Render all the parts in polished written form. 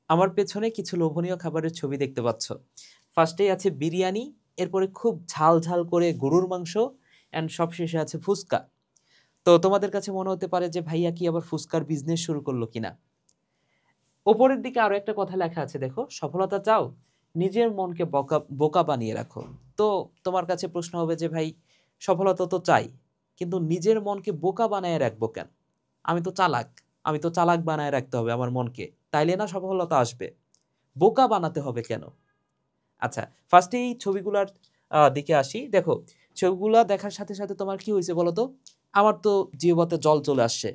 আমার পেছনে কিছু লোভনীয় খাবারের ছবি দেখতে পাচ্ছ। ফার্স্টেই আছে বিরিয়ানি, এরপরে খুব ঝাল ঝাল করে গরুর মাংস, অ্যান্ড সবশেষে আছে ফুচকা। তো তোমাদের কাছে মনে হতে পারে যে ভাইয়া কি আবার ফুচকার বিজনেস শুরু করলো কিনা। ওপরের দিকে আরো একটা কথা লেখা আছে, দেখো, সফলতা চাও, নিজের মনকে বোকা বোকা বানিয়ে রাখো। তো তোমার কাছে প্রশ্ন হবে যে ভাই, সফলতা তো চাই, কিন্তু নিজের মনকে বোকা বানায় রাখবো কেন? আমি তো চালাক, আমি তো চালাক বানায় রাখতে হবে আমার মনকে, তাইলে না সফলতা আসবে। বোকা বানাতে হবে কেন? আচ্ছা, ফার্স্টে এই ছবিগুলার দিকে আসি। দেখো, ছবিগুলা দেখার সাথে সাথে তোমার কি হয়েছে বলো তো? আমার তো জিহ্বাতে জল চলে আসছে,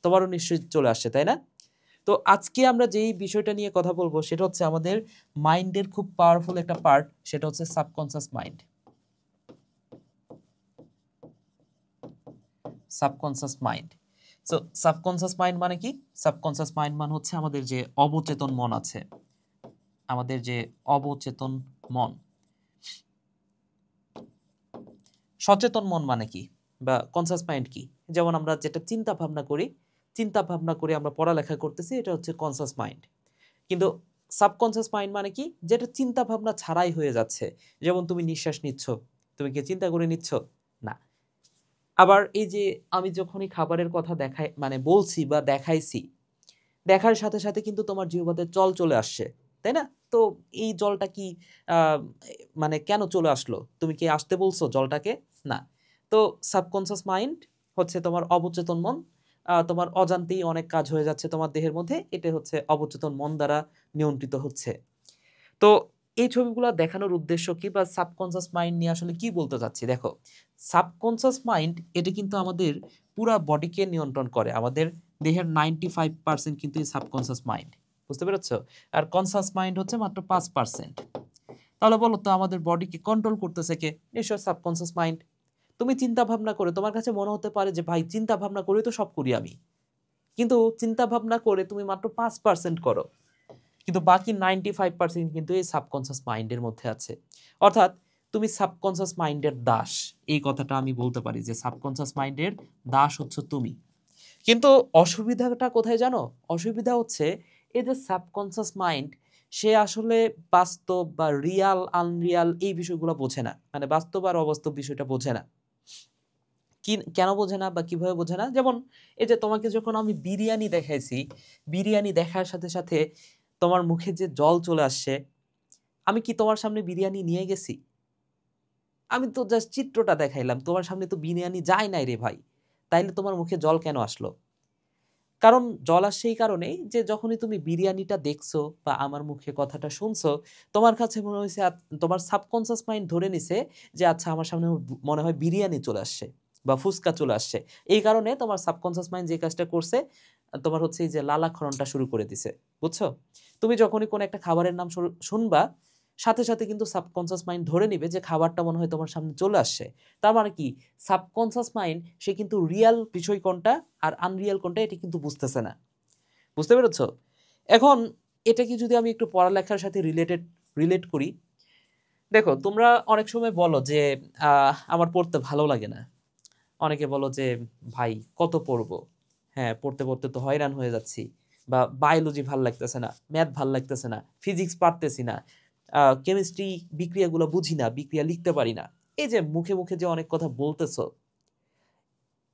তোমারও নিশ্চয়ই চলে আসছে, তাই না? তো আজকে আমরা যেই বিষয়টা নিয়ে কথা বলবো সেটা হচ্ছে আমাদের মাইন্ডের খুব পাওয়ারফুল একটা পার্ট, সেটা হচ্ছে subconscious mind. Subconscious mind. So subconscious mind মানে কি? সাবকনসিয়াস মাইন্ড মানে হচ্ছে আমাদের যে অবচেতন মন আছে, আমাদের যে অবচেতন মন। সচেতন মন মানে কি, বা কনসাস মাইন্ড কি? যেমন আমরা যেটা চিন্তা ভাবনা করি, চিন্তা ভাবনা করে আমরা পড়ালেখা করতেছি, এটা হচ্ছে কনসাস মাইন্ড। কিন্তু সাবকনসাস মাইন্ড মানে কি? যেটা চিন্তা ভাবনা ছাড়াই হয়ে যাচ্ছে। যেমন তুমি নিঃশ্বাস নিচ্ছ, তুমি কি চিন্তা করে নিচ্ছ? না। আবার এই যে আমি যখনই খাবারের কথা দেখাই, মানে বলছি বা দেখাইছি, দেখার সাথে সাথে কিন্তু তোমার জিহ্বাতে জল চলে আসছে, তাই না? তো এই জলটা কি আহ, মানে কেন চলে আসলো? তুমি কি আসতে বলছো জলটাকে? না। তো সাবকনসিয়াস মাইন্ড হচ্ছে তোমার অবচেতন মন। তোমার অজান্তেই অনেক কাজ হয়ে যাচ্ছে তোমার দেহের মধ্যে, এটা হচ্ছে অবচেতন মন দ্বারা নিয়ন্ত্রিত হচ্ছে। তো এই ছবিগুলো দেখানোর উদ্দেশ্য কি, বা সাবকনসিয়াস মাইন্ড নিয়ে আসলে কি বলতে চাচ্ছি? দেখো, সাবকনসিয়াস মাইন্ড এটা কিন্তু আমাদের পুরা বডিকে নিয়ন্ত্রণ করে। আমাদের দেহের 95% কিন্তু এই সাবকনসিয়াস মাইন্ড, বুঝতে পেরেছো? আর কনসাস মাইন্ড হচ্ছে মাত্র 5%। তাহলে বলো তো, আমাদের বডিকে কন্ট্রোল করতেছে কে? নিশ্চয় সাবকনসিয়াস মাইন্ড। তুমি চিন্তা ভাবনা করে, তোমার কাছে মনে হতে পারে যে ভাই চিন্তা ভাবনা করে তো সব করি আমি, কিন্তু চিন্তা ভাবনা করে তুমি মাত্র 5% করো, কিন্তু বাকি 95% কিন্তু এই সাবকনসিয়াস মাইন্ডের মধ্যে আছে। অর্থাৎ তুমি সাবকনসিয়াস মাইন্ডের দাস, এই কথাটা আমি বলতে পারি যে সাবকনসিয়াস মাইন্ডের দাস হচ্ছে তুমি। কিন্তু অসুবিধাটা কোথায় জানো? অসুবিধা হচ্ছে এই যে সাবকনসিয়াস মাইন্ড, সে আসলে বাস্তব বা রিয়াল আনরিয়াল এই বিষয়গুলো বোঝে না, মানে বাস্তব আর অবাস্তব বিষয়টা বোঝে না। কি কেন বোঝে না বা কিভাবে বোঝে না? যেমন এই যে তোমাকে যখন আমি বিরিয়ানি দেখাইছি, বিরিয়ানি দেখার সাথে সাথে তোমার মুখে যে জল চলে আসছে, আমি কি তোমার সামনে বিরিয়ানি নিয়ে গেছি? আমি তো জাস্ট চিত্রটা দেখাইলাম, তোমার সামনে তো বিরিয়ানি যায় নাই রে ভাই। তাইলে তোমার মুখে জল কেন আসলো? কারণ জল আসছে এই কারণেই যে যখনই তুমি বিরিয়ানিটা দেখছো বা আমার মুখে কথাটা শুনছো, তোমার কাছে মনে হয়েছে, তোমার সাবকনসিয়াস মাইন্ড ধরে নিছে যে আচ্ছা আমার সামনে মনে হয় বিরিয়ানি চলে আসছে বা ফুচকা চলে আসছে। এই কারণে তোমার সাবকনসিয়াস মাইন্ড যে কাজটা করছে, তোমার হচ্ছে এই যে লালাক্ষরণটা শুরু করে দিছে। বুঝছো? তুমি যখনই কোনো একটা খাবারের নাম শুনবা, সাথে সাথে কিন্তু সাবকনসিয়াস মাইন্ড ধরে নিবে যে খাবারটা মনে হয় তোমার সামনে চলে আসছে। তার মানে কি? সাবকনসিয়াস মাইন্ড সে কিন্তু রিয়াল বিষয় কোনটা আর আনরিয়াল কোনটা এটা কিন্তু বুঝতেছে না। বুঝতে পেরেছো? এখন এটাকে যদি আমি একটু পড়ালেখার সাথে রিলেট করি, দেখো, তোমরা অনেক সময় বলো যে আমার পড়তে ভালো লাগে না। অনেকে বলো যে ভাই কত পড়বো, হ্যাঁ পড়তে পড়তে তো হয়রান হয়ে যাচ্ছি, বা বায়োলজি ভাল লাগতেছে না, ম্যাথ ভাল লাগতেছে না, ফিজিক্স পারতেছি না, কেমিস্ট্রি বিক্রিয়াগুলো বুঝি না, বিক্রিয়া লিখতে পারি না। এই যে মুখে মুখে যে অনেক কথা বলতেছো,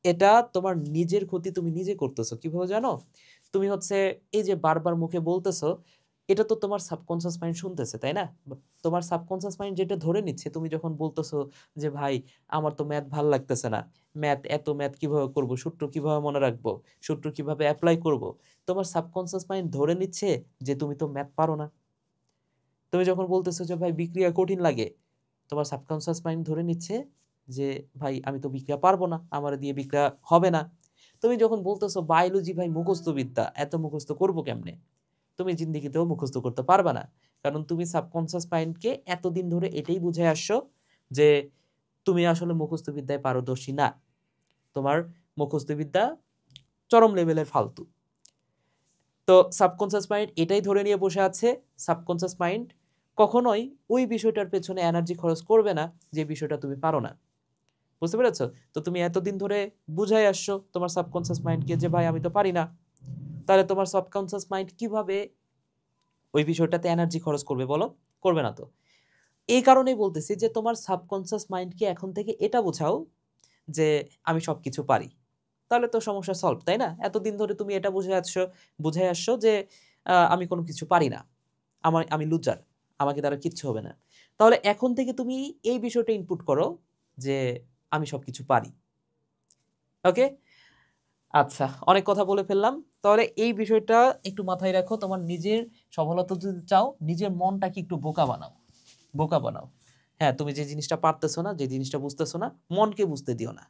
এটা তোমার নিজের ক্ষতি তুমি নিজে করতেছো। কিভাবে জানো? তুমি হচ্ছে এই যে বারবার মুখে বলতেছো, এটা তো তোমার সাবকনসিয়াস মাইন্ড শুনতেছে, তাই না? তোমার সাবকনসিয়াস মাইন্ড যেটা ধরে নিচ্ছে, তুমি যখন বলতেছো যে ভাই আমার তো ম্যাথ ভাল লাগতেছে না, এত ম্যাথ কিভাবে করব, সূত্র কিভাবে মনে রাখবো, সূত্র কিভাবে অ্যাপ্লাই করব, তোমার সাবকনসিয়াস মাইন্ড ধরে নিচ্ছে যে তুমি তো ম্যাথ পারো না। তুমি যখন বলতেছো যে ভাই বিক্রিয়া কঠিন লাগে, তোমার সাবকনসিয়াস মাইন্ড ধরে নিচ্ছে যে ভাই আমি তো বিক্রিয়া পারবো না, আমার দিয়ে বিক্রিয়া হবে না। তুমি যখন বলতেছো বায়োলজি ভাই মুখস্থ বিদ্যা, এত মুখস্থ করবো কেমনে, তুমি জিন্দেগিতেও মুখস্থ করতে পারবা না। কারণ তুমি সাবকনসিয়াস মাইন্ডকে এতদিন ধরে এটাই বুঝে আসছো যে তুমি আসলে মুখস্থ বিদ্যায় পারদর্শী না, তোমার মুখস্থ বিদ্যা চরম লেভেলের ফালতু। তো সাবকনসিয়াস মাইন্ড এটাই ধরে নিয়ে বসে আছে। সাবকনসিয়াস মাইন্ড কখনোই ওই বিষয়টার পেছনে এনার্জি খরচ করবে না যে বিষয়টা তুমি পারো না। বুঝতে পেরেছো? তো তুমি এতদিন ধরে বুঝাই আসছো তোমার সাবকনসিয়াস মাইন্ডকে যে ভাই আমি তো পারি না। তাহলে তোমার সাবকনসিয়াস মাইন্ড কিভাবে ওই বিষয়টাতে এনার্জি খরচ করবে বলো? করবে না তো। এই কারণেই বলতেছি যে তোমার সাবকন্সিয়াস মাইন্ডকে এখন থেকে এটা বোঝাও যে আমি সবকিছু পারি। তাহলে তো সমস্যা সলভ, তাই না? এতদিন ধরে তুমি এটা বুঝে আসছো যে আমি কোনো কিছু পারি না। আমি লুজার। আমাকে দ্বারা কিচ্ছু হবে না। তাহলে এখন থেকে তুমি এই বিষয়টা ইনপুট করো যে আমি সবকিছু পারি। ওকে? আচ্ছা, অনেক কথা বলে ফেললাম। তাহলে এই বিষয়টা একটু মাথায় রাখো। তোমার নিজের সফলতা যদি চাও, নিজের মনটাকে একটু বোকা বানাও। বোকা বানাও। হ্যাঁ, তুমি যে জিনিসটা পারতেছো না, যে জিনিসটা বুঝতেছো না, মনকে বুঝতে দিও না।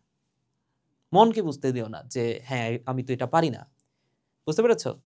মনকে বুঝতে দিও না যে হ্যাঁ, আমি তো এটা পারি না। বুঝতে পেরেছ?